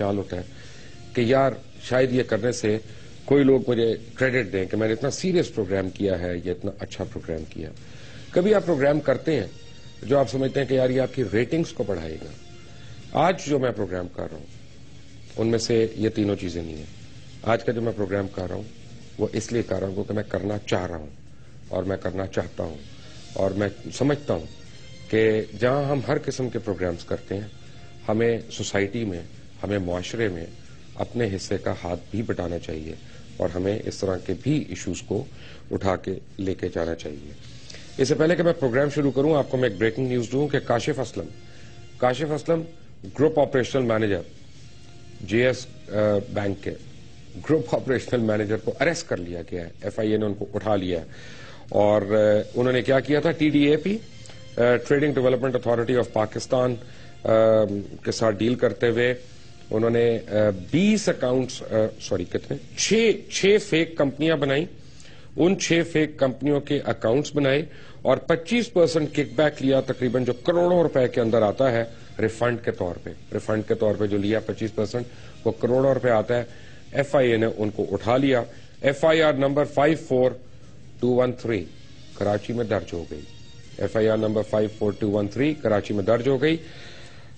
خیال ہوتا ہے کہ یار شاید یہ کرنے سے کوئی لوگ مجھے کریڈٹ دیں کہ میں نے اتنا سیریس پروگرام کیا ہے یا اتنا اچھا پروگرام کیا. کبھی آپ پروگرام کرتے ہیں جو آپ سمجھتے ہیں کہ یار یہ آپ کی ریٹنگز کو بڑھائے گا. آج جو میں پروگرام کر رہا ہوں ان میں سے یہ تینوں چیزیں نہیں ہیں. آج کا جو میں پروگرام کر رہا ہوں وہ اس لیے کر رہا ہوں کیونکہ میں کرنا چاہ رہا ہوں اور میں کرنا چاہتا ہوں اور میں سمجھتا ہوں کہ جہاں ہم ہر قسم کے پروگرامز کرتے ہیں ہمیں سوسائٹی میں ہمیں معاشرے میں اپنے حصے کا ہاتھ بھی بٹانا چاہیے اور ہمیں اس طرح کے بھی ایشوز کو اٹھا کے لے کے جانا چاہیے. اس سے پہلے کہ میں پروگرام شروع کروں آپ کو میں ایک بریکنگ نیوز دوں کہ Kashif Aslam group operational manager J S bank کے گروپ آپریشنل مینیجر کو اریسٹ کر لیا گیا ہے. ایف آئی اے نے ان کو اٹھا لیا ہے اور انہوں نے کیا کیا تھا T D A P trading development authority of Pakistan کے ساتھ ڈیل کرتے ہوئے انہوں نے 20 اکاؤنٹس کتنے 6 فیک کمپنیاں بنائی. ان 6 فیک کمپنیوں کے اکاؤنٹس بنائے اور 25% کک بیک لیا تقریباً جو کروڑوں روپے کے اندر آتا ہے ریفنڈ کے طور پہ جو لیا 25% وہ کروڑوں روپے آتا ہے. ایف آئی اے نے ان کو اٹھا لیا. F I R number 54213 Karachi میں درج ہو گئی. F I R number 54213 Karachi میں درج ہو گئی.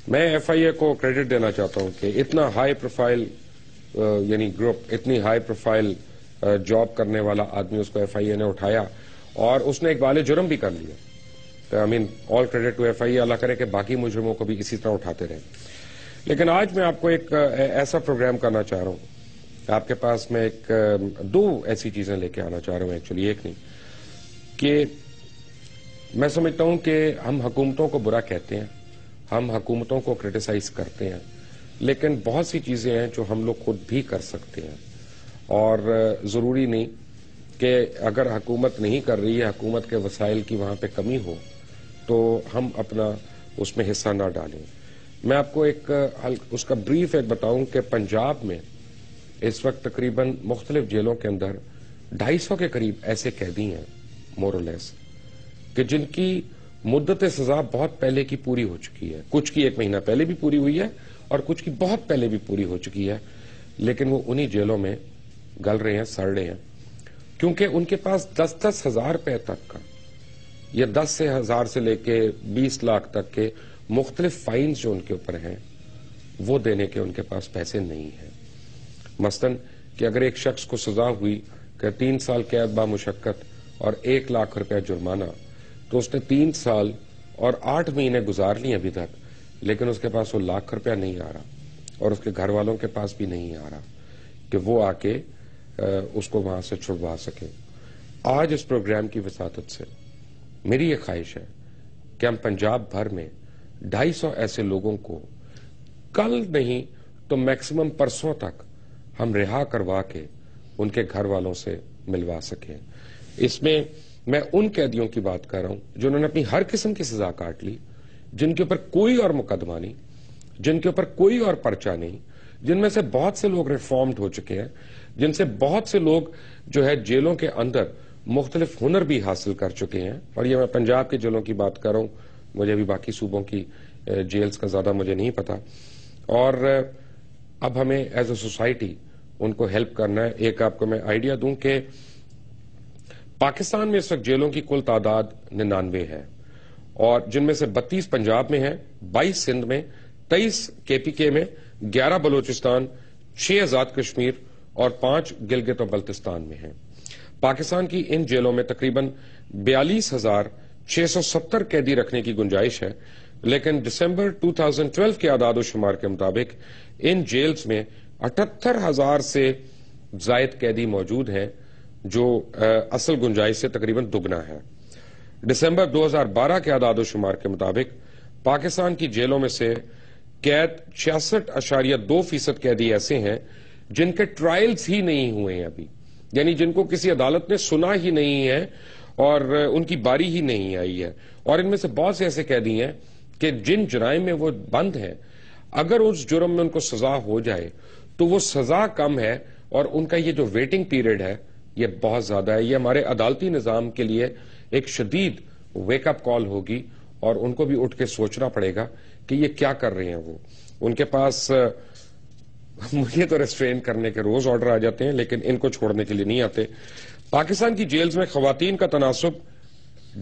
میں ایف آئی اے کو کریڈٹ دینا چاہتا ہوں کہ اتنا ہائی پروفائل یعنی گروپ اتنی ہائی پروفائل جاب کرنے والا آدمی اس کو ایف آئی اے نے اٹھایا اور اس نے اقبال جرم بھی کر لیا. آل کریڈٹ ٹو ایف آئی اے. اللہ کرے کہ باقی مجرموں کو بھی اسی طرح اٹھاتے رہیں. لیکن آج میں آپ کو ایک ایسا پروگرام کرنا چاہ رہا ہوں. آپ کے پاس میں دو ایسی چیزیں لے کے آنا چاہ رہا ہوں ایکچولی ایک نہیں کہ میں سمجھتا ہوں کہ ہم حکومتوں کو برا کہتے ہیں ہم حکومتوں کو کرٹیسائز کرتے ہیں لیکن بہت سی چیزیں ہیں جو ہم لوگ خود بھی کر سکتے ہیں اور ضروری نہیں کہ اگر حکومت نہیں کر رہی ہے حکومت کے وسائل کی وہاں پہ کمی ہو تو ہم اپنا اس میں حصہ نہ ڈالیں. میں آپ کو ایک اس کا بریف ایک بتاؤں کہ پنجاب میں اس وقت تقریباً مختلف جیلوں کے اندر 250 کے قریب ایسے قیدی ہیں مورلیس کہ جن کی مدت سزا بہت پہلے کی پوری ہو چکی ہے. کچھ کی 1 مہینہ پہلے بھی پوری ہوئی ہے اور کچھ کی بہت پہلے بھی پوری ہو چکی ہے لیکن وہ انہی جیلوں میں گل رہے ہیں سڑ رہے ہیں کیونکہ ان کے پاس 10-10 ہزار روپے تک کا یا 10 ہزار سے لے کے 20 لاکھ تک کے مختلف فائنز جو ان کے اوپر ہیں وہ دینے کے ان کے پاس پیسے نہیں ہیں. مثلاً کہ اگر ایک شخص کو سزا ہوئی کہ 3 سال قید بامشقت اور 1 لاکھ روپے جرمانہ تو اس نے 3 سال اور 8 مہینے گزار لیے ابھی تک لیکن اس کے پاس وہ 1 لاکھ روپیہ نہیں آ رہا اور اس کے گھر والوں کے پاس بھی نہیں آ رہا کہ وہ آ کے اس کو وہاں سے چھڑوا سکے. آج اس پروگرام کی وساطت سے میری یہ خواہش ہے کہ ہم پنجاب بھر میں 250 ایسے لوگوں کو کل نہیں تو میکسیمم پرسوں تک ہم رہا کروا کے ان کے گھر والوں سے ملوا سکیں. اس میں میں ان قیدیوں کی بات کر رہا ہوں جنہوں نے اپنی ہر قسم کی سزا کاٹ لی جن کے اوپر کوئی اور مقدمہ نہیں جن کے اوپر کوئی اور پرچہ نہیں جن میں سے بہت سے لوگ ریفارمڈ ہو چکے ہیں جن سے بہت سے لوگ جو ہے جیلوں کے اندر مختلف ہنر بھی حاصل کر چکے ہیں. اور یہ میں پنجاب کے جیلوں کی بات کر رہا ہوں مجھے ابھی باقی صوبوں کی جیلز کا زیادہ مجھے نہیں پتا اور اب ہمیں ایز اے سوسائٹی ان کو ہیلپ کرنا ہے. ایک آپ کو میں آئیڈیا دوں کہ پاکستان میں اس وقت جیلوں کی کل تعداد 99 ہے اور جن میں سے 32 پنجاب میں ہیں 22 سندھ میں 23 کے پی کے میں 11 بلوچستان 6 آزاد کشمیر اور 5 گلگت و بلتستان میں ہیں. پاکستان کی ان جیلوں میں تقریباً 42,670 قیدی رکھنے کی گنجائش ہے لیکن دسمبر 2012 کے اعداد و شمار کے مطابق ان جیلز میں 78,000 سے زائد قیدی موجود ہیں جو اصل گنجائش سے تقریباً دگنا ہے. دسمبر 2012 کے اعداد و شمار کے مطابق پاکستان کی جیلوں میں سے قید 66.2% قیدی ایسے ہیں جن کے ٹرائلز ہی نہیں ہوئے ہیں ابھی یعنی جن کو کسی عدالت نے سنا ہی نہیں ہے اور ان کی باری ہی نہیں آئی ہے. اور ان میں سے بہت سے ایسے قیدی ہیں کہ جن جرائم میں وہ بند ہیں اگر اس جرم میں ان کو سزا ہو جائے تو وہ سزا کم ہے اور ان کا یہ جو ویٹنگ پیریڈ ہے یہ بہت زیادہ ہے. یہ ہمارے عدالتی نظام کے لیے ایک شدید ویک اپ کال ہوگی اور ان کو بھی اٹھ کے سوچنا پڑے گا کہ یہ کیا کر رہے ہیں. وہ ان کے پاس مجھے تو ریسٹرین کرنے کے روز آرڈر آ جاتے ہیں لیکن ان کو چھوڑنے کے لیے نہیں آتے. پاکستان کی جیلز میں خواتین کا تناسب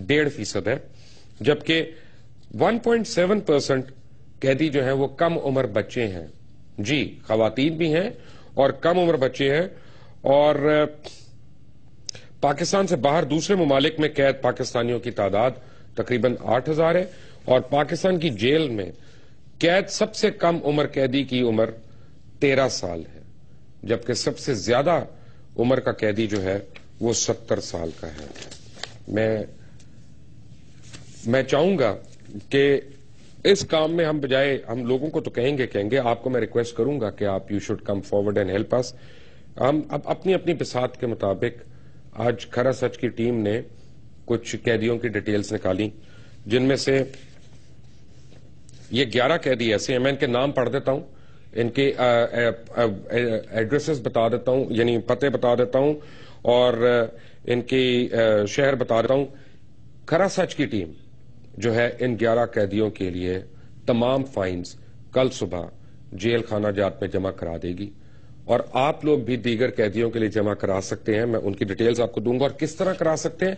1.5% ہے جبکہ 1.7% قیدی جو ہیں وہ کم عمر بچے ہیں. جی خواتین بھی ہیں اور کم عمر بچے ہیں. اور پاکستان سے باہر دوسرے ممالک میں قید پاکستانیوں کی تعداد تقریباً 8,000 ہے اور پاکستان کی جیل میں قید سب سے کم عمر قیدی کی عمر 13 سال ہے جبکہ سب سے زیادہ عمر کا قیدی جو ہے وہ 70 سال کا ہے. میں چاہوں گا کہ اس کام میں ہم بجائے ہم لوگوں کو تو کہیں گے آپ کو میں ریکویسٹ کروں گا کہ آپ you should come forward and help us. ہم اب اپنی اپنی بساط کے مطابق آج کھرا سچ کی ٹیم نے کچھ قیدیوں کی ڈیٹیلز نکالی جن میں سے یہ 11 قیدی ایسے ہیں. میں ان کے نام پڑھ دیتا ہوں, ان کے ایڈریسز بتا دیتا ہوں, یعنی پتے بتا دیتا ہوں اور ان کی شہر بتا دیتا ہوں. کھرا سچ کی ٹیم جو ہے ان 11 قیدیوں کے لیے تمام فائنز کل صبح جیل خانہ جات میں جمع کرا دے گی اور آپ لوگ بھی دیگر قیدیوں کے لیے جمع کرا سکتے ہیں. میں ان کی ڈیٹیلز آپ کو دوں گا اور کس طرح کرا سکتے ہیں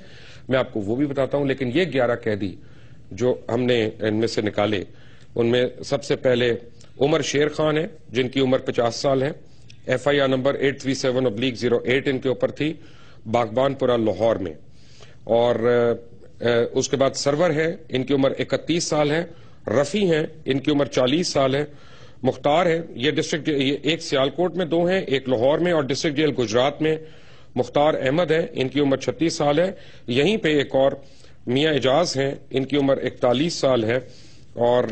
میں آپ کو وہ بھی بتاتا ہوں. لیکن یہ 11 قیدی جو ہم نے ان میں سے نکالے ان میں سب سے پہلے عمر شیر خان ہے جن کی عمر 50 سال ہے. FIR نمبر 837/08 ان کے اوپر تھی باغبان پورہ لاہور میں. اور اس کے بعد سرور ہے, ان کی عمر 31 سال ہے. رفیع ہیں, ان کی عمر 40 سال ہے. مختار ہے, یہ ڈسٹرکٹ ایک سیالکوٹ میں 2 ہیں, ایک لاہور میں اور ڈسٹرکٹ جیل گجرات میں. مختار احمد ہے, ان کی عمر 36 سال ہے. یہیں پہ ایک اور میاں اعجاز ہیں, ان کی عمر 41 سال ہے. اور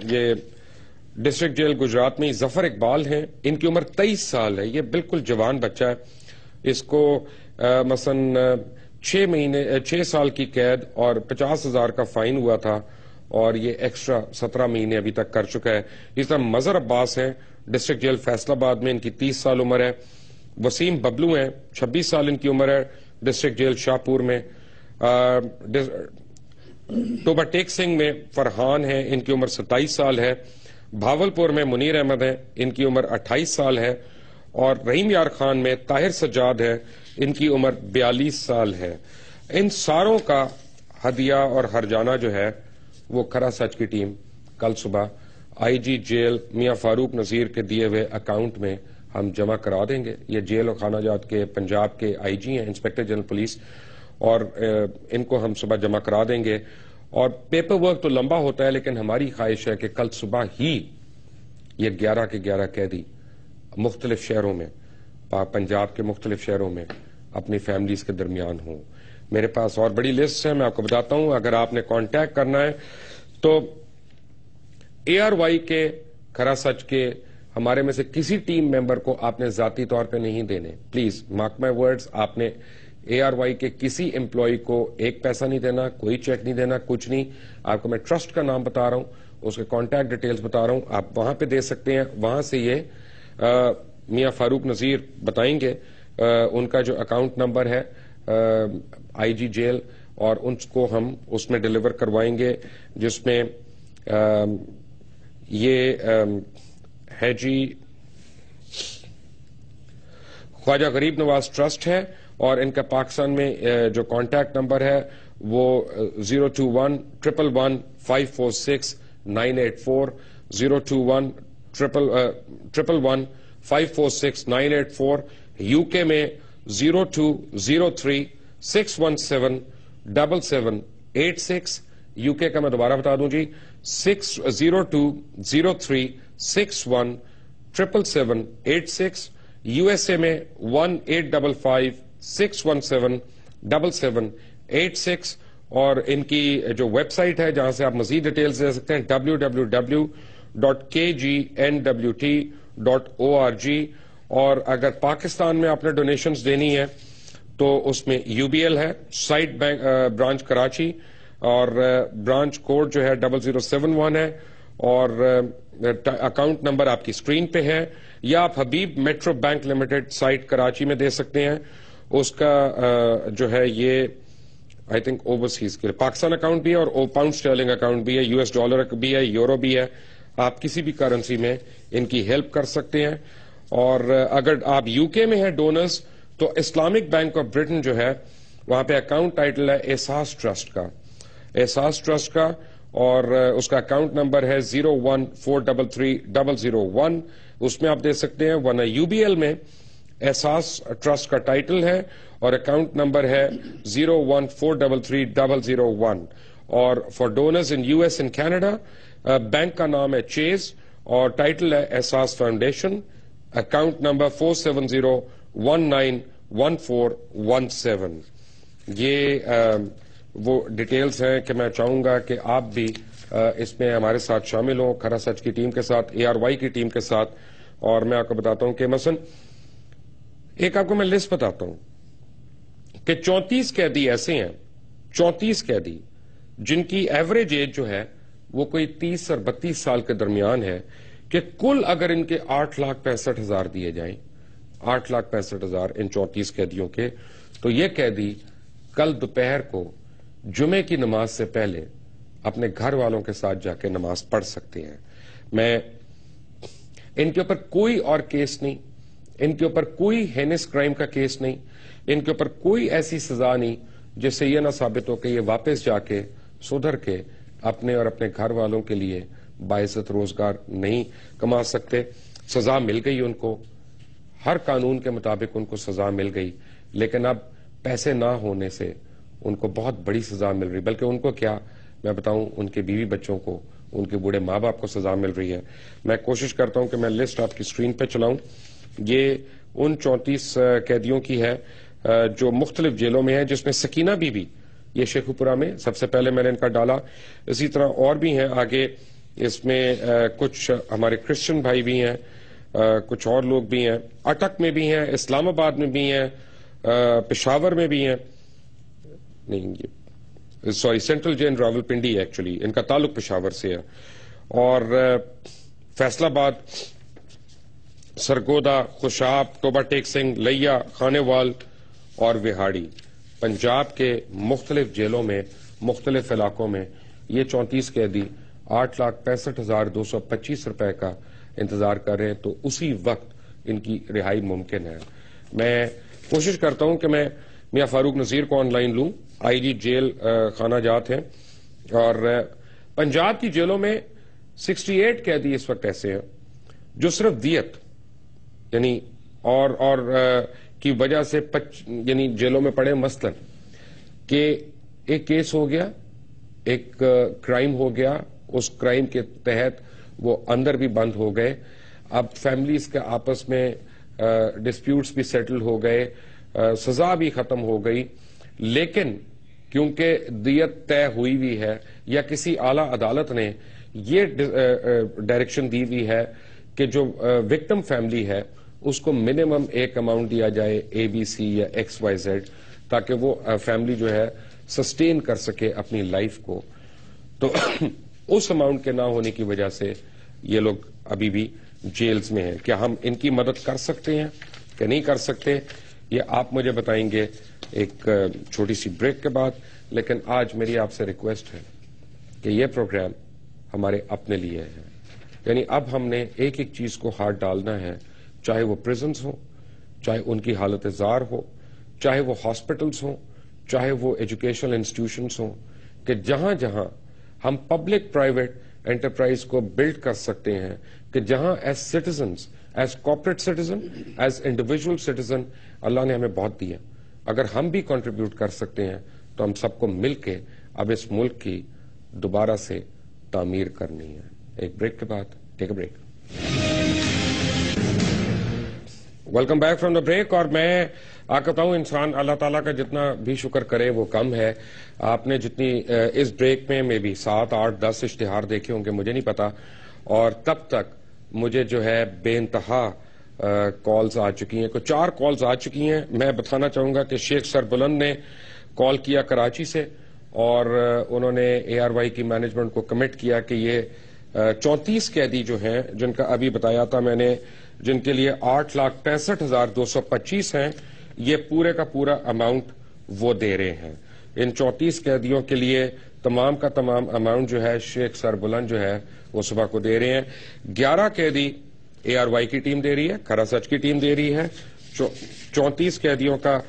یہ ڈسٹرکٹ جیل گجرات میں ظفر اقبال ہیں, ان کی عمر 23 سال ہے. یہ بالکل جوان بچہ ہے. اس کو مثلا 6 سال کی قید اور 50,000 کا فائن ہوا تھا اور یہ ایکسٹرا 17 مہینے ابھی تک کر چکا ہے. اس طرح مظہر عباس ہیں, ڈسٹرکٹ جیل فیصل آباد میں, ان کی 30 سال عمر ہے. وسیم ببلو ہیں, 26 سال ان کی عمر ہے, ڈسٹرکٹ جیل شاہپور میں. ٹوبا ٹیک سنگھ میں فرحان ہیں, ان کی عمر 27 سال ہے. بھاولپور میں منیر احمد ہیں, ان کی عمر 28 سال ہے. اور رحیم یار خان میں طاہر سجاد ہے, ان کی عمر 42 سال ہے. ان ساروں کا ہدیہ اور ہرجانہ جو ہے وہ کھرا سچ کی ٹیم کل صبح IG جیل میاں فاروق نذیر کے دیے ہوئے اکاؤنٹ میں ہم جمع کرا دیں گے. یہ جیل اور خانہ جات کے پنجاب کے IG ہیں, انسپیکٹر جنرل پولیس, اور ان کو ہم صبح جمع کرا دیں گے. اور پیپر ورک تو لمبا ہوتا ہے لیکن ہماری خواہش ہے کہ کل صبح ہی یہ 11 کے 11 قیدی مختلف شہروں میں, پنجاب کے مختلف شہروں میں اپنی فیملیز کے درمیان ہوں. میرے پاس اور بڑی لسٹ ہے, میں آپ کو بتاتا ہوں. اگر آپ نے کانٹیکٹ کرنا ہے تو ARY کے کھرا سچ کے ہمارے میں سے کسی ٹیم ممبر کو آپ نے ذاتی طور پہ نہیں دینے. پلیز مارک مائی ورڈز, آپ نے ARY کے کسی امپلائی کو 1 پیسہ نہیں دینا, کوئی چیک نہیں دینا, کچھ نہیں. آپ کو میں ٹرسٹ کا نام بتا رہا ہوں, اس کے کانٹیکٹ ڈیٹیلز بتا رہا ہوں, آپ وہاں پہ دے سکتے ہیں. وہاں سے یہ میاں فاروق نذیر بتائیں گے ان کا جو اکاؤنٹ نمبر ہے IG جیل, اور ان کو ہم اس میں ڈیلیور کروائیں گے جس میں یہ ہے جی خواجہ غریب نواز ٹرسٹ ہے. اور ان کا پاکستان میں جو کانٹیکٹ نمبر ہے وہ 021-111-546-984 021-111-546-984. UK میں 0203-617-7786. UK کا میں دوبارہ بتا دوں جی 0203-617-7786. USA میں 1-855-617-7786. اور ان کی جو ویب سائٹ ہے جہاں سے آپ مزید ڈیٹیلز دے سکتے ہیں www.kgnwt.org. اور اگر پاکستان میں آپ نے ڈونیشنز دینی ہے تو اس میں UBL ہے, سائٹ بینک برانچ کراچی, اور برانچ کوڈ جو ہے 0071 ہے, اور اکاؤنٹ نمبر آپ کی اسکرین پہ ہے. یا آپ Habib metro bank limited site Karachi میں دے سکتے ہیں. اس کا جو ہے یہ آئی تھنک اوورسیز کے لیے پاکستان اکاؤنٹ بھی ہے اور پاؤنڈ اسٹرلنگ اکاؤنٹ بھی ہے, US ڈالر بھی ہے, یورو بھی ہے. آپ کسی بھی کرنسی میں ان کی ہیلپ کر سکتے ہیں. اور اگر آپ یو کے میں ہیں ڈونرز تو اسلامک بینک آف برٹن جو ہے وہاں پہ اکاؤنٹ ٹائٹل ہے احساس ٹرسٹ کا اور اس کا اکاؤنٹ نمبر ہے 01433001. اس میں آپ دے سکتے ہیں. ورنہ یو بی ایل میں احساس ٹرسٹ کا ٹائٹل ہے اور اکاؤنٹ نمبر ہے 01433001. اور for donors in U S and Canada bank کا نام ہے چیز اور ٹائٹل ہے احساس فاؤنڈیشن. Account number 4701911417. یہ وہ ڈیٹیلز ہیں کہ میں چاہوں گا کہ آپ بھی اس میں ہمارے ساتھ شامل ہوں کھرا سچ کی ٹیم کے ساتھ, ARY کی ٹیم کے ساتھ. اور میں آپ کو بتاتا ہوں کہ مثلا ایک آپ کو میں لسٹ بتاتا ہوں کہ 34 قیدی ایسے ہیں, 34 قیدی جن کی ایوریج ایج جو ہے وہ کوئی 30 اور 32 سال کے درمیان ہے, کہ کل اگر ان کے 8,65,000 دیے جائیں, 8,65,000 ان 34 قیدیوں کے, تو یہ قیدی کل دوپہر کو جمعے کی نماز سے پہلے اپنے گھر والوں کے ساتھ جا کے نماز پڑھ سکتے ہیں. میں ان کے اوپر کوئی اور کیس نہیں, ان کے اوپر کوئی ہینس کرائم کا کیس نہیں, ان کے اوپر کوئی ایسی سزا نہیں جس سے یہ نہ ثابت ہو کہ یہ واپس جا کے سدھر کے اپنے اور اپنے گھر والوں کے لیے باعزت روزگار نہیں کما سکتے. سزا مل گئی ان کو, ہر قانون کے مطابق ان کو سزا مل گئی, لیکن اب پیسے نہ ہونے سے ان کو بہت بڑی سزا مل رہی. بلکہ ان کو کیا میں بتاؤں, ان کے بیوی بچوں کو, ان کے بوڑھے ماں باپ کو سزا مل رہی ہے. میں کوشش کرتا ہوں کہ میں لسٹ آپ کی اسکرین پہ چلاؤں. یہ ان 34 قیدیوں کی ہے جو مختلف جیلوں میں ہیں, جس میں سکینہ بی بی یہ شیخو پورہ میں سب سے پہلے میں نے ان کا ڈالا. اسی طرح اور بھی ہیں آگے اس میں کچھ ہمارے کرسچن بھائی بھی ہیں, کچھ اور لوگ بھی ہیں, اٹک میں بھی ہیں, اسلام آباد میں بھی ہیں, پشاور میں بھی ہیں, نہیں sorry central jail Rawalpindi actually ان کا تعلق پشاور سے ہے, اور فیصل آباد, سرگودا, خوشاب, ٹوبا ٹیک سنگھ, لیا, خانے وال اور وہاڑی. پنجاب کے مختلف جیلوں میں مختلف علاقوں میں یہ 34 قیدی 8,65,225 روپے کا انتظار کر رہے ہیں, تو اسی وقت ان کی رہائی ممکن ہے. میں کوشش کرتا ہوں کہ میں میاں فاروق نذیر کو آن لائن لوں, IG جیل خانہ جات ہیں, اور پنجاب کی جیلوں میں 68 قیدی اس وقت ایسے ہیں جو صرف دیت یعنی اور کی وجہ سے یعنی جیلوں میں پڑے, مثلا کہ ایک کیس ہو گیا, ایک کرائم ہو گیا, اس کرائم کے تحت وہ اندر بھی بند ہو گئے, اب فیملیز کے آپس میں ڈسپیوٹس بھی سیٹل ہو گئے, سزا بھی ختم ہو گئی, لیکن کیونکہ دیت طے ہوئی ہوئی ہے یا کسی اعلی عدالت نے یہ ڈائریکشن دی ہوئی ہے کہ جو وکٹم فیملی ہے اس کو منیمم ایک اماؤنٹ دیا جائے ABC یا XYZ, تاکہ وہ فیملی جو ہے سسٹین کر سکے اپنی لائف کو. تو اس اماؤنٹ کے نہ ہونے کی وجہ سے یہ لوگ ابھی بھی جیلز میں ہیں. کیا ہم ان کی مدد کر سکتے ہیں کہ نہیں کر سکتے, یہ آپ مجھے بتائیں گے ایک چھوٹی سی بریک کے بعد. لیکن آج میری آپ سے ریکویسٹ ہے کہ یہ پروگرام ہمارے اپنے لیے ہے, یعنی اب ہم نے ایک ایک چیز کو ہاتھ ڈالنا ہے, چاہے وہ پریزنز ہوں, چاہے ان کی حالت زار ہو, چاہے وہ ہاسپٹلز ہوں, چاہے وہ ایجوکیشنل انسٹیٹیوشنز ہوں, کہ جہاں جہاں ہم پبلک پرائیویٹ انٹرپرائز کو بلڈ کر سکتے ہیں, کہ جہاں as citizens, as corporate citizen, as individual citizen اللہ نے ہمیں بہت دیا. اگر ہم بھی کنٹریبیوٹ کر سکتے ہیں تو ہم سب کو مل کے اب اس ملک کی دوبارہ سے تعمیر کرنی ہے. ایک بریک کے بعد, take a break. Welcome back from the break. اور میں آپ کو بتاؤں, انسان اللہ تعالیٰ کا جتنا بھی شکر کرے وہ کم ہے. آپ نے جتنی اس بریک میں بھی 7, 8, 10 اشتہار دیکھے ہوں گے مجھے نہیں پتا, اور تب تک مجھے جو ہے بے انتہا کالز آ چکی ہیں. کوئی 4 کالز آ چکی ہیں. میں بتانا چاہوں گا کہ شیخ سربلند نے کال کیا کراچی سے, اور انہوں نے ARY کی مینجمنٹ کو کمٹ کیا کہ یہ 34 قیدی جو ہیں, جن کا ابھی بتایا تھا میں نے, جن کے لیے 8,65,225 ہیں, یہ پورے کا پورا اماؤنٹ وہ دے رہے ہیں. ان 34 قیدیوں کے لیے تمام کا تمام اماؤنٹ جو ہے شیخ سربلند جو ہے وہ صبح کو دے رہے ہیں. 11 قیدی ARY کی ٹیم دے رہی ہے, کھرا سچ کی ٹیم دے رہی ہے, 34 قیدیوں کا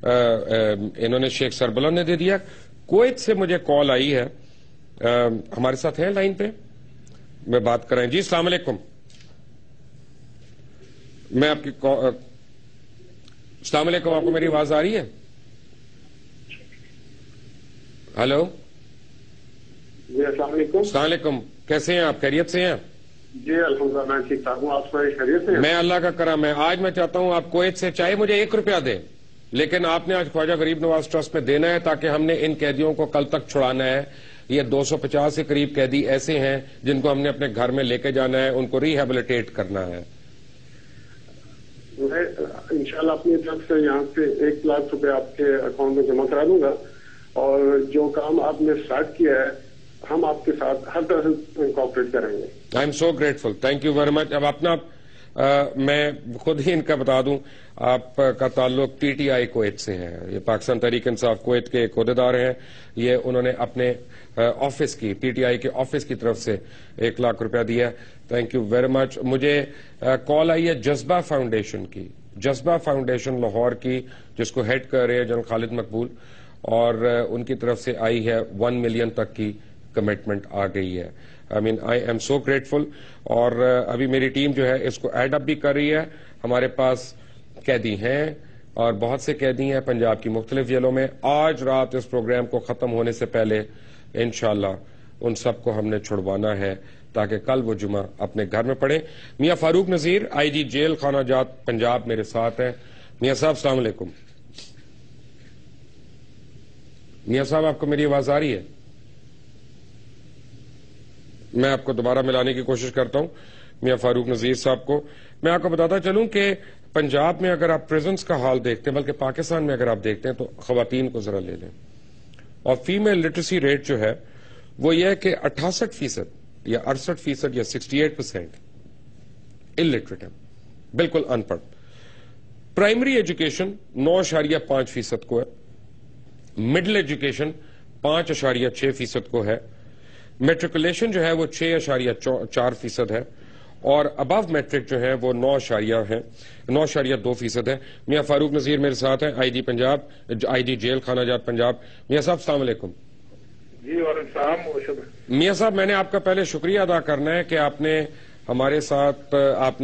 انہوں نے شیخ سربلند نے دے دیا. کویت سے مجھے کال آئی ہے, ہمارے ساتھ ہیں لائن پہ, میں بات کر رہے ہیں. جی السلام علیکم. میں آپ کی السلام علیکم, آپ کو میری آواز آ رہی ہے؟ ہلو جی السلام علیکم. السلام علیکم, کیسے ہیں آپ؟ خیریت سے ہیں؟ جی الحمدللہ میں ٹھیک ٹھاک ہوں. آپ خیریت سے ہیں؟ میں اللہ کا کرم ہے. آج میں چاہتا ہوں آپ کویت سے چاہے مجھے 1 روپیہ دیں, لیکن آپ نے آج خواجہ غریب نواز ٹرسٹ میں دینا ہے, تاکہ ہم نے ان قیدیوں کو کل تک چھڑانا ہے. یہ 250 کے قریب قیدی ایسے ہیں جن کو ہم نے اپنے گھر میں لے کے جانا ہے, ان کو ریہیبلیٹیٹ کرنا ہے. میں انشاءاللہ اپنی طرف سے یہاں سے 1 لاکھ روپے آپ کے اکاؤنٹ میں جمع کرا دوں گا, اور جو کام آپ نے اسٹارٹ کیا ہے ہم آپ کے ساتھ ہر طرح سے کوآپریٹ کریں گے. I am so grateful, thank you very مچ. اب اپنا میں خود ہی ان کا بتا دوں, آپ کا تعلق TTI کویت سے ہے. یہ پاکستان تحریک انصاف کویت کے ایک عہدیدار ہیں. یہ انہوں نے اپنے آفس کی TTI کے آفس کی طرف سے 1 لاکھ روپیہ دیا. تھینک یو ویری مچ. مجھے کال آئی ہے جذبہ فاؤنڈیشن کی, جذبہ فاؤنڈیشن لاہور کی, جس کو ہیڈ کر رہے ہیں جنرل خالد مقبول, اور ان کی طرف سے آئی ہے 1 ملین تک کی کمٹمنٹ آ گئی ہے. I am so grateful. اور ابھی میری ٹیم جو ہے اس کو ایڈ اپ بھی کر رہی ہے. ہمارے پاس قیدی ہیں اور بہت سے قیدی ہیں پنجاب کی مختلف جیلوں میں. آج رات اس پروگرام کو ختم ہونے سے پہلے انشاءاللہ ان سب کو ہم نے چھڑوانا ہے, تاکہ کل وہ جمعہ اپنے گھر میں پڑھیں. میاں فاروق نذیر IG جیل خانہ جات پنجاب میرے ساتھ ہیں. میاں صاحب السلام علیکم. میاں صاحب آپ کو میری آواز آ رہی ہے؟ میں آپ کو دوبارہ ملانے کی کوشش کرتا ہوں میاں فاروق نذیر صاحب کو. میں آپ کو بتاتا چلوں کہ پنجاب میں اگر آپ پریزنس کا حال دیکھتے ہیں, بلکہ پاکستان میں اگر آپ دیکھتے ہیں, تو خواتین کو ذرا لے لیں, اور فیمیل لٹریسی ریٹ جو ہے وہ یہ ہے کہ 68% یا 68% یا 68% الٹریٹ ہے, بالکل ان پڑھ. پرائمری ایجوکیشن 9.5% کو ہے, مڈل ایجوکیشن 5.6% کو ہے, میٹریکولیشن جو ہے وہ 6.4% ہے, اور ابو میٹرک جو ہے وہ 9.2% ہے. میاں فاروق نذیر میرے ساتھ ہیں, IG پنجاب, IG جیل خانہ جات پنجاب. میاں صاحب السلام علیکم. جی وعلیکم السلام. میاں صاحب میں نے آپ کا پہلے شکریہ ادا کرنا ہے کہ آپ نے ہمارے ساتھ, آپ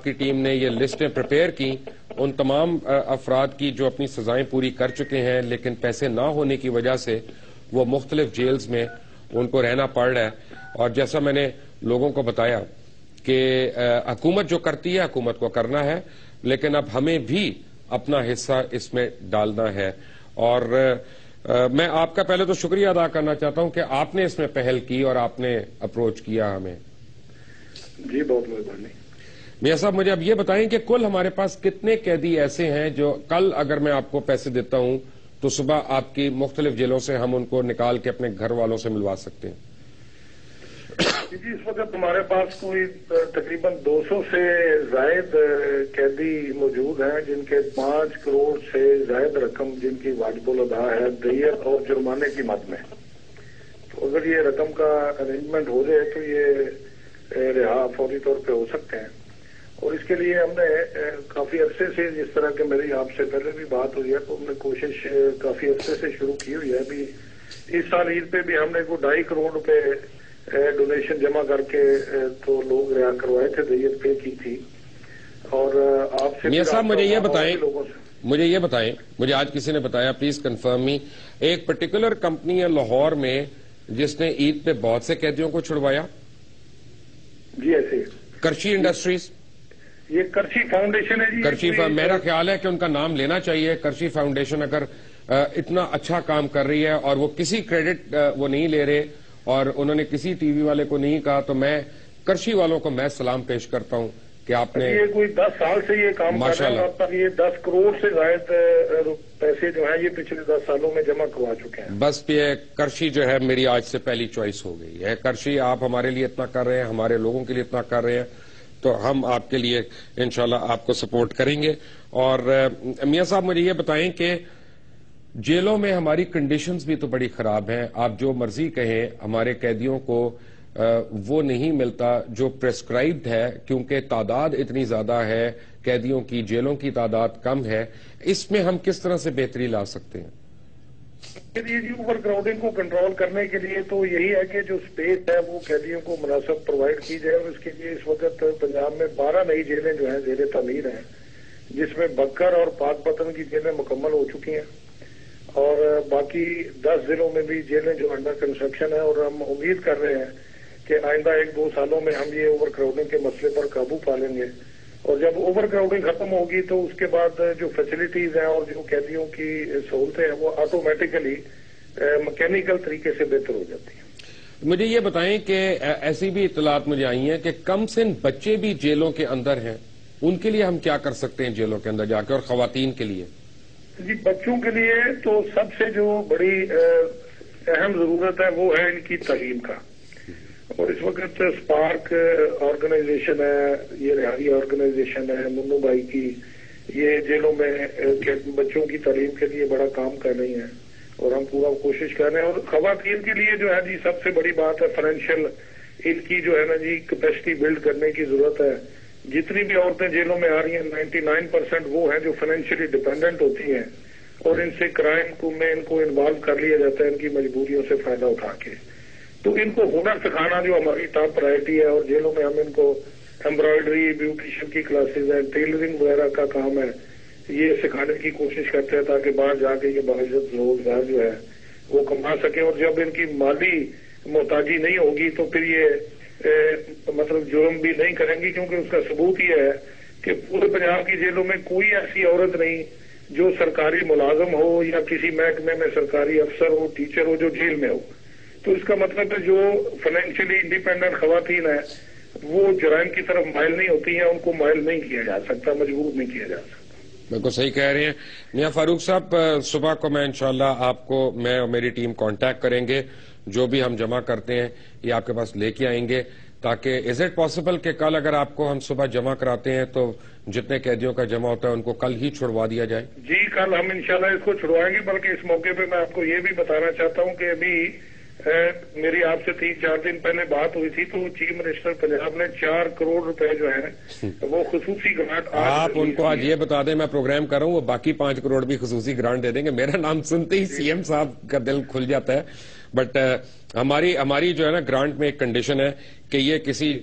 کی ٹیم نے یہ لسٹیں پریپیئر کی ان تمام افراد کی جو اپنی سزائیں پوری کر چکے ہیں, لیکن پیسے نہ ہونے کی وجہ سے وہ مختلف جیلز میں ان کو رہنا پڑ رہا ہے. اور جیسا میں نے لوگوں کو بتایا کہ حکومت جو کرتی ہے حکومت کو کرنا ہے, لیکن اب ہمیں بھی اپنا حصہ اس میں ڈالنا ہے. اور میں آپ کا پہلے تو شکریہ ادا کرنا چاہتا ہوں کہ آپ نے اس میں پہل کی اور آپ نے اپروچ کیا ہمیں. جی بہت مہربانی. میاں صاحب مجھے اب یہ بتائیں کہ کل ہمارے پاس کتنے قیدی ایسے ہیں جو کل اگر میں آپ کو پیسے دیتا ہوں تو صبح آپ کی مختلف جیلوں سے ہم ان کو نکال کے اپنے گھر والوں سے ملوا سکتے ہیں؟ جی اس وقت ہمارے پاس کوئی تقریباً 200 سے زائد قیدی موجود ہیں, جن کے 5 کروڑ سے زائد رقم جن کی واجب الادا ہے دیت اور جرمانے کی مد میں. تو اگر یہ رقم کا ارینجمنٹ ہو جائے تو یہ رہا فوری طور پہ ہو سکتے ہیں. اور اس کے لیے ہم نے کافی عرصے سے, جس طرح کہ میری آپ سے پہلے بھی بات ہوئی ہے, تو ہم نے کوشش کافی عرصے سے شروع کی ہوئی ہے. ابھی اس سال عید پہ بھی ہم نے کوئی 2.5 کروڑ روپے ڈونیشن جمع کر کے تو لوگ رہا کروائے تھے, دیت پے کی تھی. اور آپ سے میاں صاحب مجھے یہ بتائیں, مجھے آج کسی نے بتایا, پلیز کنفرم می, ایک پرٹیکولر کمپنی ہے لاہور میں جس نے عید پہ بہت سے قیدیوں کو چھڑوایا. جی ایسے کرشی انڈسٹریز, یہ کرشی فاؤنڈیشن ہے جی. کرشی میرا خیال ہے کہ ان کا نام لینا چاہیے. کرشی فاؤنڈیشن اگر اتنا اچھا کام کر رہی ہے اور وہ کسی کریڈٹ وہ نہیں لے رہے اور انہوں نے کسی ٹی وی والے کو نہیں کہا, تو میں کرشی والوں کو میں سلام پیش کرتا ہوں کہ آپ نے یہ کوئی 10 سال سے یہ کام کر رہے ہیں. اب تک یہ 10 کروڑ سے زائد پیسے جو ہیں یہ پچھلے 10 سالوں میں جمع کروا چکے ہیں. بس یہ کرشی جو ہے میری آج سے پہلی چوائس ہو گئی ہے. کرشی آپ ہمارے لیے اتنا کر رہے ہیں, ہمارے لوگوں کے لیے اتنا کر رہے ہیں, تو ہم آپ کے لیے انشاءاللہ آپ کو سپورٹ کریں گے. اور میاں صاحب مجھے یہ بتائیں کہ جیلوں میں ہماری کنڈیشنز بھی تو بڑی خراب ہیں. آپ جو مرضی کہیں, ہمارے قیدیوں کو وہ نہیں ملتا جو پریسکرائبڈ ہے، کیونکہ تعداد اتنی زیادہ ہے قیدیوں کی، جیلوں کی تعداد کم ہے. اس میں ہم کس طرح سے بہتری لا سکتے ہیں؟ اوور کراؤڈنگ کو کنٹرول کرنے کے لیے تو یہی ہے کہ جو اسپیس ہے وہ قیدیوں کو مناسب پرووائڈ کی جائے، اور اس کے لیے اس وقت پنجاب میں 12 نئی جیلیں جو ہیں زیر تعمیر ہیں، جس میں بکر اور پاک پتن کی جیلیں مکمل ہو چکی ہیں، اور باقی 10 ضلعوں میں بھی جیلیں جو انڈر کنسٹرکشن ہیں. اور ہم امید کر رہے ہیں کہ آئندہ 1-2 سالوں میں ہم یہ اوور کراؤڈنگ کے مسئلے پر قابو پا لیں گے، اور جب اوور کراؤڈنگ ختم ہوگی تو اس کے بعد جو فیسلٹیز ہیں اور جو قیدیوں کی سہولتیں ہیں وہ آٹومیٹیکلی میکینیکل طریقے سے بہتر ہو جاتی ہیں. مجھے یہ بتائیں کہ ایسی بھی اطلاعات مجھے آئی ہیں کہ کم سن بچے بھی جیلوں کے اندر ہیں، ان کے لیے ہم کیا کر سکتے ہیں جیلوں کے اندر جا کے، اور خواتین کے لیے؟ جی، بچوں کے لیے تو سب سے جو بڑی اہم ضرورت ہے وہ ہے ان کی تعلیم کا. اور اس وقت اسپارک آرگنائزیشن ہے، یہ رہائی آرگنائزیشن ہے منو بھائی کی، یہ جیلوں میں بچوں کی تعلیم کے لیے بڑا کام کر رہی ہیں، اور ہم پورا کوشش کر رہے ہیں. اور خواتین کے لیے جو ہے جی سب سے بڑی بات ہے فائنینشیل، ان کی جو ہے نا جی کیپیسٹی بلڈ کرنے کی ضرورت ہے. جتنی بھی عورتیں جیلوں میں آ رہی ہیں 99% وہ ہیں جو فائنینشلی ڈیپینڈنٹ ہوتی ہیں، اور ان سے کرائم میں ان کو انوالو کر لیا جاتا ہے ان کی مجبوریوں سے فائدہ اٹھا کے. تو ان کو ہنر سکھانا جو ہماری ٹاپ پرائرٹی ہے، اور جیلوں میں ہم ان کو ایمبرائڈری، بیوٹیشین کی کلاسز ہیں، ٹیلرنگ وغیرہ کا کام ہے، یہ سکھانے کی کوشش کرتے ہیں تاکہ باہر جا کے یہ باعزت روزگار جو ہے وہ کما سکیں. اور جب ان کی مالی محتاجی نہیں ہوگی تو پھر یہ مطلب جرم بھی نہیں کریں گی، کیونکہ اس کا ثبوت یہ ہے کہ پورے پنجاب کی جیلوں میں کوئی ایسی عورت نہیں جو سرکاری ملازم ہو یا کسی محکمے میں سرکاری افسر ہو، ٹیچر ہو، جو جیل میں ہو. تو اس کا مطلب ہے جو فائنینشلی انڈیپینڈنٹ خواتین ہیں وہ جرائم کی طرف مائل نہیں ہوتی ہیں، ان کو مائل نہیں کیا جا سکتا، مجبور نہیں کیا جا سکتا. بالکل صحیح کہہ رہے ہیں میاں فاروق صاحب. صبح کو میں انشاءاللہ آپ کو، میں اور میری ٹیم کانٹیکٹ کریں گے، جو بھی ہم جمع کرتے ہیں یہ آپ کے پاس لے کے آئیں گے، تاکہ از اٹ پاسبل کہ کل اگر آپ کو ہم صبح جمع کراتے ہیں تو جتنے قیدیوں کا جمع ہوتا ہے ان کو کل ہی چھڑوا دیا جائے؟ جی، کل ہم انشاءاللہ اس کو چھڑوائیں گے. بلکہ اس موقع پہ میں آپ کو یہ بھی بتانا چاہتا ہوں کہ ابھی میری آپ سے 3-4 دن پہلے بات ہوئی تھی، تو چیف منسٹر پنجاب نے 4 کروڑ روپے جو ہے وہ خصوصی گرانٹ آپ ان کو آج یہ بتا دیں میں پروگرام کر رہا ہوں، وہ باقی 5 کروڑ بھی خصوصی گرانٹ دے دیں گے. میرا نام سنتے ہی سی ایم صاحب کا دل کھل جاتا ہے. بٹ ہماری جو ہے نا گرانٹ میں ایک کنڈیشن ہے کہ یہ کسی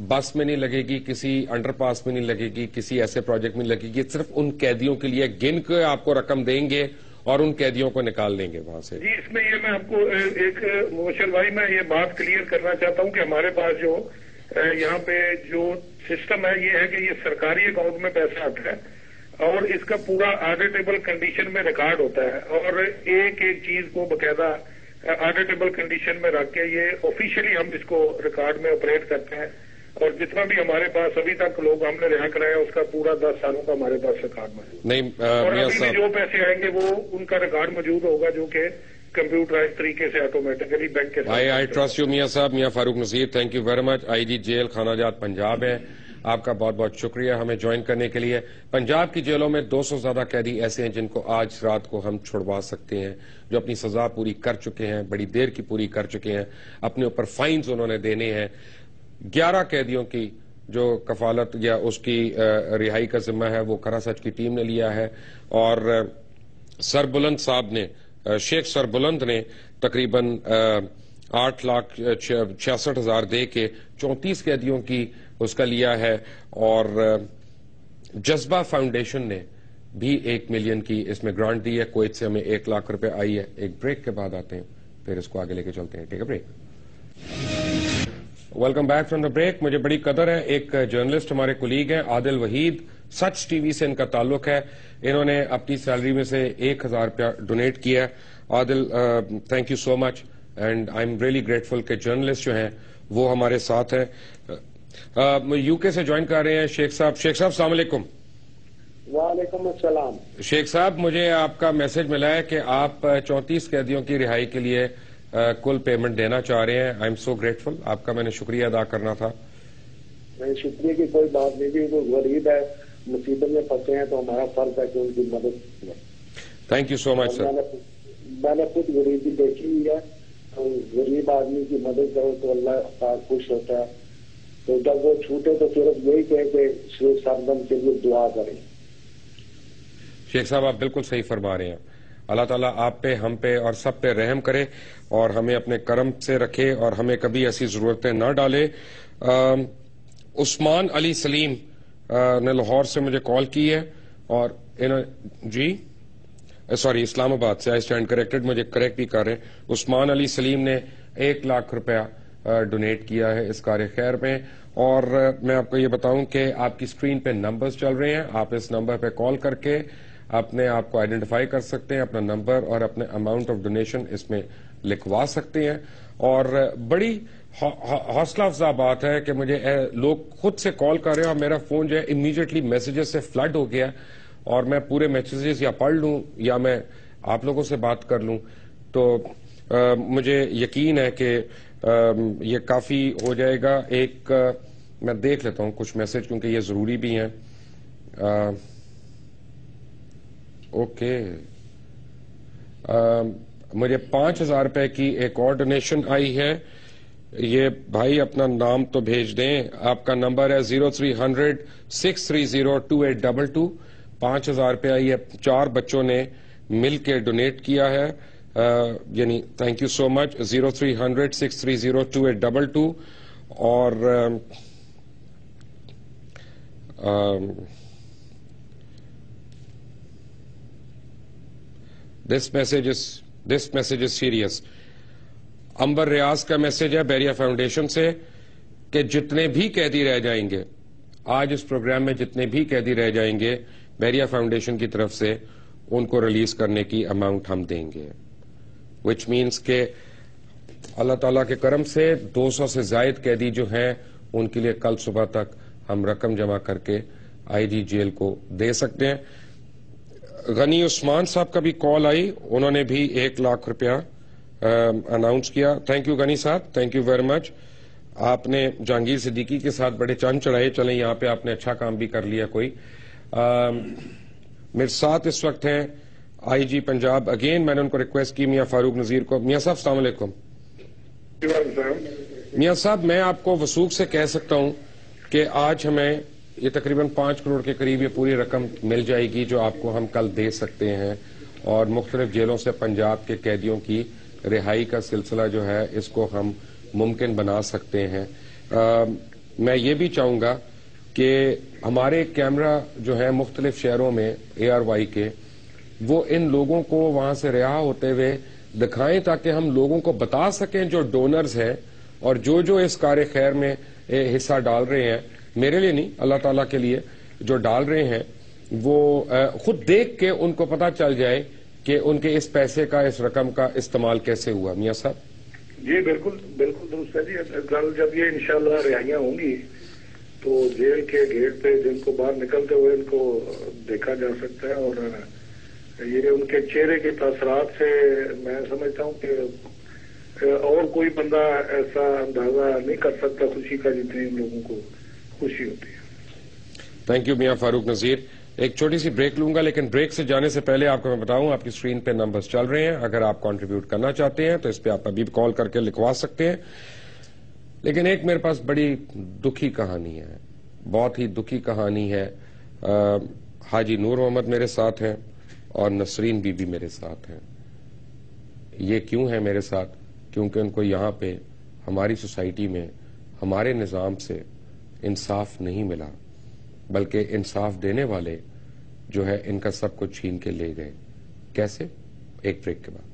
بس میں نہیں لگے گی، کسی انڈر پاس میں نہیں لگے گی، کسی ایسے پروجیکٹ میں لگے گی. صرف ان قیدیوں کے لیے گن کے آپ کو رقم دیں گے اور ان قیدیوں کو نکال لیں گے وہاں سے. جی، اس میں یہ میں آپ کو ایک مبشر بھائی میں یہ بات کلیئر کرنا چاہتا ہوں کہ ہمارے پاس جو یہاں پہ جو سسٹم ہے یہ ہے کہ یہ سرکاری اکاؤنٹ میں پیسہ آتا ہے، اور اس کا پورا آڈیٹیبل کنڈیشن میں ریکارڈ ہوتا ہے، اور ایک چیز کو باقاعدہ آڈیٹیبل کنڈیشن میں رکھ کے یہ آفیشلی ہم اس کو ریکارڈ میں آپریٹ کرتے ہیں. اور جتنا بھی ہمارے پاس ابھی تک لوگ ہم نے رہا کرایا اس کا پورا 10 سالوں کا ہمارے پاس ریکارڈ موجود نہیں. اور ابھی بھی جو پیسے آئیں گے وہ ان کا ریکارڈ موجود ہوگا، جو کہ کمپیوٹرائز طریقے سے آٹومیٹکلی بینک کے ساتھ. آئی ٹرسٹ یو میاں صاحب. Mian Farooq Nazir, thank you very much. I G jail خانہ جات پنجاب ہے، آپ کا بہت بہت شکریہ ہمیں جوائن کرنے کے لیے. پنجاب کی جیلوں میں 200 زیادہ قیدی ایسے ہیں جن کو آج رات کو ہم چھڑوا سکتے ہیں، جو اپنی سزا پوری کر چکے ہیں، بڑی دیر کی پوری کر چکے ہیں، اپنے اوپر فائنز انہوں نے دینے ہیں. 11 قیدیوں کی جو کفالت یا اس کی رہائی کا ذمہ ہے وہ کرا سچ کی ٹیم نے لیا ہے، اور سربلند صاحب نے، شیخ سربلند نے تقریباً 8,66,000 دے کے 34 قیدیوں کی اس کا لیا ہے، اور جذبہ فاؤنڈیشن نے بھی 1 ملین کی اس میں گرانٹ دی ہے. کویت سے ہمیں 1 لاکھ روپے آئی ہے. ایک بریک کے بعد آتے ہیں، پھر اس کو آگے لے کے چلتے ہیں. ٹھیک ہے، break. Welcome back from the break. مجھے بڑی قدر ہے، ایک جرنلسٹ ہمارے کولیگ ہیں عادل وحید، سچ ٹی وی سے ان کا تعلق ہے. انہوں نے اپنی سیلری میں سے 1,000 روپیہ ڈونیٹ کیا ہے. Adil, thank you so much, and I am really grateful کہ جرنلسٹ جو ہیں وہ ہمارے ساتھ ہیں. یو کے سے جوائن کر رہے ہیں شیخ صاحب. شیخ صاحب السلام علیکم. وعلیکم السلام. شیخ صاحب، مجھے آپ کا میسج ملا ہے کہ آپ 34 قیدیوں کی رہائی کے لیے کل پیمنٹ دینا چاہ رہے ہیں. I am so grateful. آپ کا میں نے شکریہ ادا کرنا تھا. نہیں، شکریہ کی کوئی بات نہیں تھی. وہ غریب ہے، مصیبت میں پھنسے ہیں، تو ہمارا فرض ہے کہ ان کی مدد کریں. تھینک یو سو مچ سر. میں نے خود غریبی دیکھی ہوئی ہے، تو غریب آدمی کی مدد کرو تو اللہ پاک خوش ہوتا ہے. تو جب وہ چھوٹے تو صرف یہی کہے کہ شیخ صاحب کے لیے دعا کریں. شیخ صاحب آپ بالکل صحیح فرما رہے ہیں. اللہ تعالیٰ آپ پہ، ہم پہ اور سب پہ رحم کرے اور ہمیں اپنے کرم سے رکھے اور ہمیں کبھی ایسی ضرورتیں نہ ڈالے. عثمان علی سلیم نے لاہور سے مجھے کال کی ہے اور جی سوری اسلام آباد سے، آئی اسٹینڈ کریکٹڈ، مجھے کریکٹ بھی کر رہے ہیں. عثمان علی سلیم نے 1 لاکھ روپیہ ڈونیٹ کیا ہے اس کار خیر میں. اور میں آپ کو یہ بتاؤں کہ آپ کی اسکرین پہ نمبرز چل رہے ہیں، آپ اس نمبر پہ کال کر کے اپنے آپ کو آئیڈینٹیفائی کر سکتے ہیں، اپنا نمبر اور اپنے اماؤنٹ آف ڈونیشن اس میں لکھوا سکتے ہیں. اور بڑی حوصلہ افزا بات ہے کہ مجھے لوگ خود سے کال کر رہے ہیں اور میرا فون جو ہے امیڈیٹلی میسیجز سے فلڈ ہو گیا اور میں پورے میسیجز یا پڑھ لوں یا میں آپ لوگوں سے بات کر لوں. تو مجھے یقین ہے کہ یہ کافی ہو جائے گا. ایک میں دیکھ لیتا ہوں کچھ میسج کیونکہ یہ ضروری بھی ہیں. اوکے، مجھے 5,000 روپے کی ایک اور ڈونیشن آئی ہے. یہ بھائی اپنا نام تو بھیج دیں. آپ کا نمبر ہے 0300 630 2822. 5,000 روپے آئی ہے، 4 بچوں نے مل کے ڈونیٹ کیا ہے. یعنی تھینک یو سو مچ. 0300 630 2822. اور دس میسج از سیریس. امبر ریاض کا میسج ہے بیریا فاؤنڈیشن سے کہ جتنے بھی قیدی رہ جائیں گے آج اس پروگرام میں، جتنے بھی قیدی رہ جائیں گے بیریا فاؤنڈیشن کی طرف سے ان کو ریلیز کرنے کی اماؤنٹ ہم دیں گے. وچ مینس کہ اللہ تعالیٰ کے کرم سے 200 سے زائد قیدی جو ہیں ان کے لیے کل صبح تک ہم رقم جمع کر کے آئی جی جیل کو دے سکتے ہیں. غنی عثمان صاحب کا بھی کال آئی، انہوں نے بھی 1 لاکھ روپیہ اناؤنس کیا. تھینک یو غنی صاحب، تھینک یو ویری مچ. آپ نے جہانگیر صدیقی کے ساتھ بڑے چاند چڑھائے. چلیں یہاں پہ آپ نے اچھا کام بھی کر لیا کوئی. میرے ساتھ اس وقت ہیں آئی جی پنجاب. اگین میں نے ان کو ریکویسٹ کی، میاں فاروق نذیر کو. میاں صاحب السلام علیکم. میاں صاحب میں آپ کو وثوق سے کہہ سکتا ہوں کہ آج ہمیں یہ تقریباً 5 کروڑ کے قریب یہ پوری رقم مل جائے گی جو آپ کو ہم کل دے سکتے ہیں اور مختلف جیلوں سے پنجاب کے قیدیوں کی رہائی کا سلسلہ جو ہے اس کو ہم ممکن بنا سکتے ہیں. میں یہ بھی چاہوں گا کہ ہمارے کیمرہ جو ہے مختلف شہروں میں ARY کے، وہ ان لوگوں کو وہاں سے رہا ہوتے ہوئے دکھائیں تاکہ ہم لوگوں کو بتا سکیں جو ڈونرز ہیں اور جو اس کار خیر میں حصہ ڈال رہے ہیں، میرے لیے نہیں اللہ تعالیٰ کے لیے جو ڈال رہے ہیں، وہ خود دیکھ کے ان کو پتا چل جائے کہ ان کے اس پیسے کا، اس رقم کا استعمال کیسے ہوا. میاں صاحب جی بالکل بالکل درست ہے جی. کل جب یہ انشاءاللہ رہائیاں ہوں گی تو جیل کے گیٹ پہ جن کو باہر نکلتے ہوئے ان کو دیکھا جا سکتا ہے اور یہ ان کے چہرے کے تاثرات سے میں سمجھتا ہوں کہ اور کوئی بندہ ایسا اندازہ نہیں کر سکتا خوشی کا جتنی ان لوگوں کو خوشی ہوتی ہے. تھینک یو میاں فاروق نذیر. ایک چھوٹی سی بریک لوں گا لیکن بریک سے جانے سے پہلے آپ کو میں بتاؤں آپ کی اسکرین پہ نمبرز چل رہے ہیں. اگر آپ کنٹریبیوٹ کرنا چاہتے ہیں تو اس پہ آپ ابھی کال کر کے لکھوا سکتے ہیں. لیکن ایک میرے پاس بڑی دکھی کہانی ہے، بہت ہی دکھی کہانی ہے. حاجی نور محمد میرے ساتھ ہیں اور نسرین بی بی میرے ساتھ ہیں. یہ کیوں ہے میرے ساتھ؟ کیونکہ ان کو یہاں پہ ہماری سوسائٹی میں ہمارے نظام سے انصاف نہیں ملا، بلکہ انصاف دینے والے جو ہے ان کا سب کچھ چھین کے لے گئے. کیسے؟ ایک بریک کے بعد.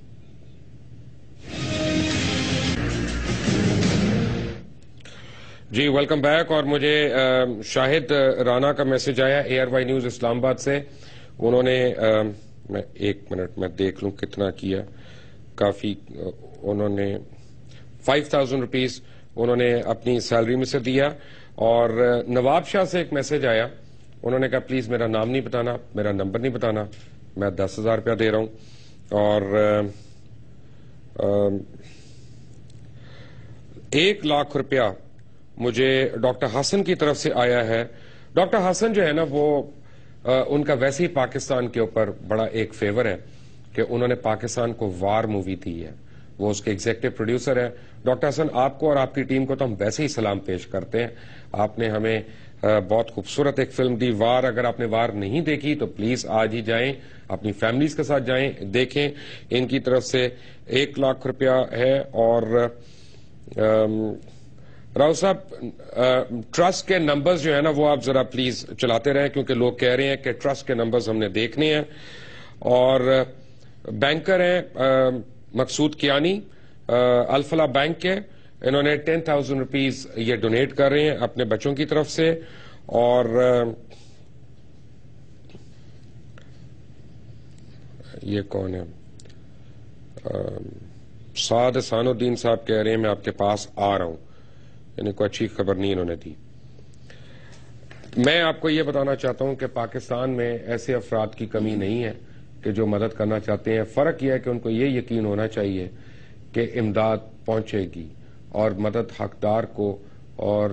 جی ویلکم بیک. اور مجھے شاہد رانا کا میسج آیا ARY نیوز اسلام آباد سے. انہوں نے میں 1 منٹ میں دیکھ لوں کتنا کیا. کافی انہوں نے 5,000 روپیز انہوں نے اپنی سیلری میں سے دیا. اور نواب شاہ سے ایک میسج آیا، انہوں نے کہا پلیز میرا نام نہیں بتانا، میرا نمبر نہیں بتانا، میں 10,000 روپیہ دے رہا ہوں. اور 1 لاکھ روپیہ مجھے ڈاکٹر حسن کی طرف سے آیا ہے. ڈاکٹر حسن جو ہے نا وہ ان کا ویسے ہی پاکستان کے اوپر بڑا ایک فیور ہے کہ انہوں نے پاکستان کو وار مووی دی ہے وہ اس کے ایگزیکٹو پروڈیوسر ہیں. ڈاکٹر حسن, آپ کو اور آپ کی ٹیم کو تو ہم ویسے ہی سلام پیش کرتے ہیں. آپ نے ہمیں بہت خوبصورت ایک فلم دی, وار. اگر آپ نے وار نہیں دیکھی تو پلیز آج ہی جائیں, اپنی فیملیز کے ساتھ جائیں, دیکھیں. ان کی طرف سے 1 لاکھ روپیہ ہے. اور راؤ صاحب, ٹرسٹ کے نمبرز جو ہے نا وہ آپ ذرا پلیز چلاتے رہیں, کیونکہ لوگ کہہ رہے ہیں کہ ٹرسٹ کے نمبرز ہم نے دیکھنے ہیں. اور بینکر ہیں مقصود کیانی, الفلاح بینک کے. انہوں نے 10,000 روپیز یہ ڈونیٹ کر رہے ہیں اپنے بچوں کی طرف سے. اور یہ کون ہے, سعد احسان الدین صاحب کہہ رہے ہیں میں آپ کے پاس آ رہا ہوں, یعنی کوئی اچھی خبر نہیں انہوں نے دی. میں آپ کو یہ بتانا چاہتا ہوں کہ پاکستان میں ایسے افراد کی کمی نہیں ہے کہ جو مدد کرنا چاہتے ہیں. فرق یہ ہے کہ ان کو یہ یقین ہونا چاہیے کہ امداد پہنچے گی اور مدد حقدار کو اور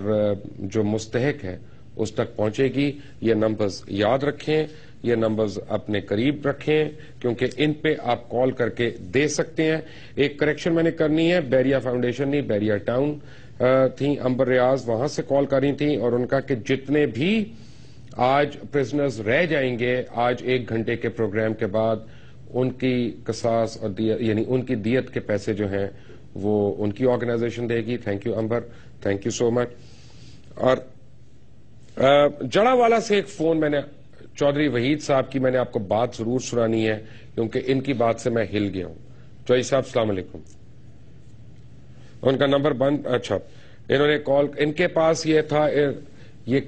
جو مستحق ہے اس تک پہنچے گی. یہ نمبرز یاد رکھیں, یہ نمبرز اپنے قریب رکھیں, کیونکہ ان پہ آپ کال کر کے دے سکتے ہیں. ایک کریکشن میں نے کرنی ہے, بیریا فاؤنڈیشن نہیں, بیریا ٹاؤن تھیں. امبر ریاض وہاں سے کال کر رہی تھیں, اور ان کا کہ جتنے بھی آج پرزنرز رہ جائیں گے آج 1 گھنٹے کے پروگرام کے بعد, ان کی قصاص اور یعنی ان کی دیت کے پیسے جو ہیں وہ ان کی آرگنائزیشن دے گی. Thank you Ambar, thank you so much. اور جڑا والا سے ایک فون میں نے چودھری وحید صاحب کی, میں نے آپ کو بات ضرور سنانی ہے کیونکہ ان کی بات سے میں ہل گیا ہوں. چودھری صاحب السلام علیکم. ان کا نمبر بند, اچھا انہوں نے کال, ان کے پاس یہ تھا, یہ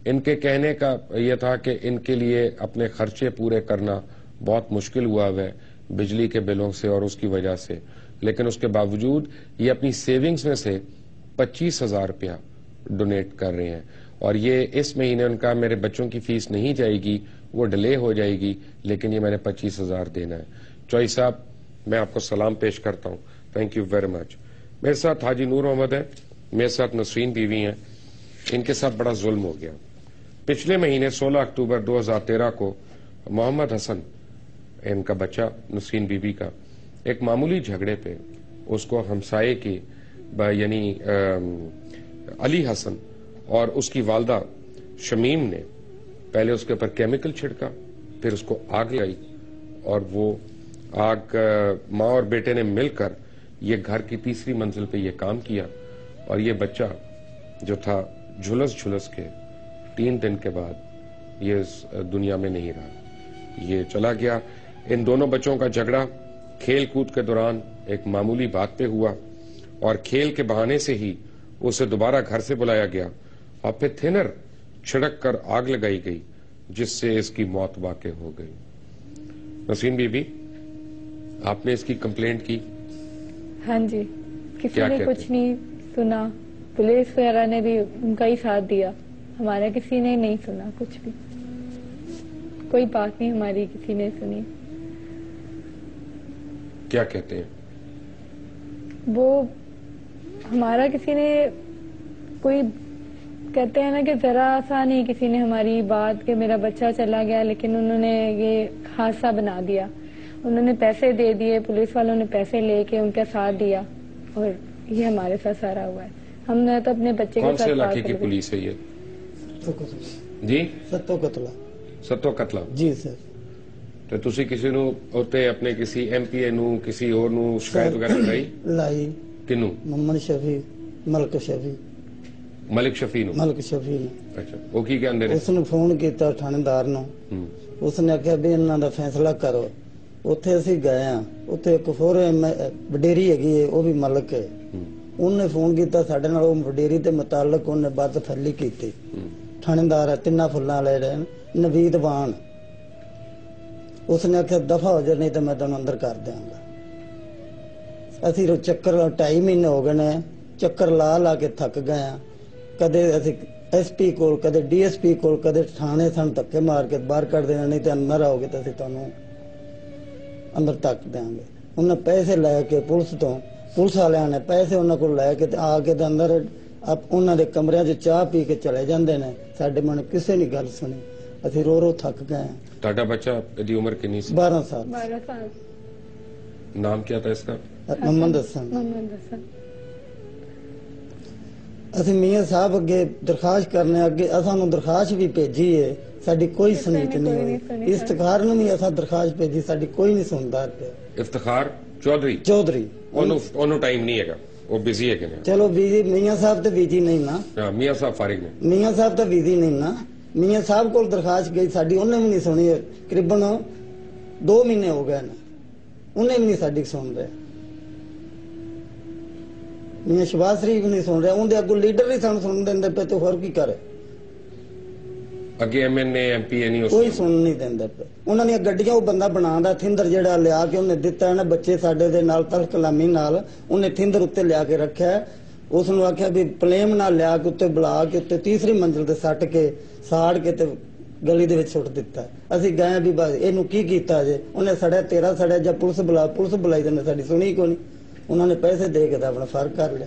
ان کے کہنے کا یہ تھا کہ ان کے لیے اپنے خرچے پورے کرنا بہت مشکل ہوا ہے بجلی کے بلوں سے اور اس کی وجہ سے, لیکن اس کے باوجود یہ اپنی سیونگز میں سے 25,000 روپیہ ڈونیٹ کر رہے ہیں. اور یہ اس مہینے ان کا میرے بچوں کی فیس نہیں جائے گی, وہ ڈیلے ہو جائے گی, لیکن یہ میں نے 25,000 دینا ہے. چوئی صاحب میں آپ کو سلام پیش کرتا ہوں, تھینک یو ویری مچ. میرے ساتھ حاجی نور محمد ہے, میرے ساتھ نسرین بیوی ہیں. ان کے ساتھ بڑا ظلم ہو گیا. پچھلے مہینے 16 اکتوبر 2013 کو محمد حسن, ان کا بچہ نسرین بیوی کا, ایک معمولی جھگڑے پہ اس کو ہمسائے کی یعنی علی حسن اور اس کی والدہ شمیم نے پہلے اس کے اوپر کیمیکل چھڑکا, پھر اس کو آگ لگائی, اور وہ آگ ماں اور بیٹے نے مل کر یہ گھر کی 3ری منزل پہ یہ کام کیا. اور یہ بچہ جو تھا جھلس کے 3 دن کے بعد یہ اس دنیا میں نہیں رہا, یہ چلا گیا. ان دونوں بچوں کا جھگڑا کھیل کود کے دوران ایک معمولی بات پہ ہوا, اور کھیل کے بہانے سے ہی اسے دوبارہ گھر سے بلایا گیا, اور پھر تھنر چھڑک کر آگ لگائی گئی, جس سے اس کی موت واقع ہو گئی. نسرین بی بی, آپ نے اس کی کمپلینٹ کی؟ ہاں جی, کسی نے کچھ نہیں سنا, پولیس وغیرہ نے بھی ان کا ہی ساتھ دیا, ہمارا کسی نے نہیں سنا کچھ بھی, کوئی بات نہیں ہماری کسی نے سنی. کیا کہتے ہیں وہ ہمارا کسی نے, کوئی کہتے ہیں نا کہ ذرا سا نہیں کسی نے ہماری بات کہ میرا بچہ چلا گیا, لیکن انہوں نے یہ حادثہ بنا دیا. انہوں نے پیسے دے دیے, پولیس والوں نے پیسے لے کے ان کا ساتھ دیا, اور یہ ہمارے ساتھ سارا ہوا ہے. ہم نے تو اپنے بچے کے ساتھ. کون سے علاقے کی پولیس ہے یہ؟ جی ستو قتلہ. جی سر. تو تسی کسی نو ہوتے اپنے کسی ایم پی اے نو کسی اور نو شکایت وغیرہ لائی؟ کنو؟ محمد شفیع, ملک شفیع. ملک شفیع نو؟ ملک شفیع نے. اچھا, وہ کی کہندے نے؟ اس نے فون کیتا تھاਣےدار نو, اس نے آخیا بھی انہاں دا فیصلہ کرو. اتنے اسی گئے ہاں, اتنے ایک ہور وڈیری ہے وہ بھی ملک ہے, انہیں فون کیتا ساڈے نال, وڈیری تے متعلق انہیں بد فلی کی. تھاਣےدار 3 فلاں والے رہے نوید وان, اس نے آخیا دفع ہو جائے نہیں تو میں تمہیں اندر کر دیا گا. اسی چکر 2.5 مہینے ہو گئے, چکر لا کے تھک گئے ہاں. کدے اسی ایس پی کول, کدے ڈی ایس پی کول, کدے تھانے سن دھکے مار کے باہر کر دینا, نہیں تو اندر آؤ گے تو اسی تمہیں اندر تک دیں گے. انہیں پیسے لے کے پولیس والوں نے پیسے انہوں کو لے کے آ کے اندر انہوں نے کمرے چ چاہ پی کے چلے جاندے نے. ساڈے من کسی نے گل سنی, اسی رو تھک گئے ہیں. تہاڈا بچہ دی عمر کنی سی؟ 12 سال. ہمارا ساتھ نام کیا تھا اس کا؟ محمد حسن محمد حسن ਅਸੀਂ ਮੀਆਂ ਸਾਹਿਬ ਅੱਗੇ ਦਰਖਾਸਤ ਕਰਨੇ ਅੱਗੇ ਸਾਨੂੰ ਦਰਖਾਸਤ ਵੀ ਭੇਜੀ ਹੈ ਸਾਡੀ ਕੋਈ ਸੁਣੀਤ ਨਹੀਂ ਹੋਈ ਇਫਤਖਾਰ ਨੂੰ ਵੀ ਅਸਾਂ ਦਰਖਾਸਤ ਭੇਜੀ ਸਾਡੀ ਕੋਈ ਨਹੀਂ ਸੁਣਦਾ ਪਿਆ ਇਫਤਖਾਰ ਚੌਧਰੀ ਉਹਨੂੰ ਟਾਈਮ ਨਹੀਂ ਹੈਗਾ ਉਹ ਬਿਜ਼ੀ ਹੈਗੇ ਨੇ ਚਲੋ ਬਿਜ਼ੀ ਮੀਆਂ ਸਾਹਿਬ ਤੇ ਬਿਜ਼ੀ ਨਹੀਂ ਨਾ ਹਾਂ ਮੀਆਂ ਸਾਹਿਬ ਫਾਰਿਗ ਨੇ ਮੀਆਂ ਸਾਹਿਬ ਤਾਂ ਬਿਜ਼ੀ ਨਹੀਂ ਨਾ ਮੀਆਂ ਸਾਹਿਬ ਕੋਲ ਦਰਖਾਸਤ ਗਈ ਸਾਡੀ ਉਹਨੇ ਵੀ ਨਹੀਂ ਸੁਣੀ ਤਕਰੀਬਨ 2 ਮਹੀਨੇ ਹੋ ਗਏ ਨੇ ਉਹਨੇ ਵੀ ਨਹੀਂ ਸਾਡੀ ਸੁਣ ਰਿਹਾ ਮੀਆਂ ਸ਼ਬਾਜ਼ ਸ਼ਰੀਫ ਨਹੀਂ ਸੁਣ ਰਿਹਾ ਉਹਦੇ ਅੱਗੋਂ ਲੀਡਰ ਨਹੀਂ ਸਾਨੂੰ ਸੁਣ ਦਿੰਦੇ ਪਏ ਤੇ ਹੋਰ ਕੀ ਕਰੇ ਅੱਗੇ ਐਮਐਨਏ ਐਮਪੀ ਨਹੀਂ ਕੋਈ ਸੁਣ ਨਹੀਂ ਦਿੰਦਾ ਪਏ ਉਹਨਾਂ ਦੀਆਂ ਗੱਡੀਆਂ ਉਹ ਬੰਦਾ ਬਣਾਉਂਦਾ ਥਿੰਦਰ ਜਿਹੜਾ ਲਿਆ ਕੇ ਉਹਨੇ ਦਿੱਤਾ ਨਾ ਬੱਚੇ ਸਾਡੇ ਦੇ ਨਾਲ ਤਲਖ ਕਲਾਮੀ ਨਾਲ ਉਹਨੇ ਥਿੰਦਰ ਉੱਤੇ ਲਿਆ ਕੇ ਰੱਖਿਆ ਉਸ ਨੂੰ ਆਖਿਆ ਵੀ ਪਲੇਮ ਨਾਲ ਲਿਆ ਕੇ ਉੱਤੇ ਬੁਲਾ ਕੇ ਉੱਤੇ ਤੀਸਰੀ ਮੰਜ਼ਿਲ ਤੇ ਸੱਟ ਕੇ ਸਾੜ ਕੇ ਤੇ ਗਲੀ ਦੇ ਵਿੱਚ ਸੁੱਟ ਦਿੱਤਾ ਅਸੀਂ ਗਏ ਵੀ ਬਸ ਇਹਨੂੰ ਕੀ ਕੀਤਾ ਜੇ ਉਹਨੇ ਸੜਿਆ ਤੇਰਾ ਸੜਿਆ ਜਾਂ ਪੁਲਿਸ ਬੁਲਾਈ ਤੇ ਸਾਡੀ ਸੁਣੀ ਕੋਈ ਨਹੀਂ ਉਹਨਾਂ ਨੇ ਪੈਸੇ ਦੇ ਕੇ ਤਾਂ ਆਪਣਾ ਫਰਕ ਕਰ ਲਿਆ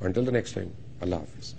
Until the next time, Allah Hafiz.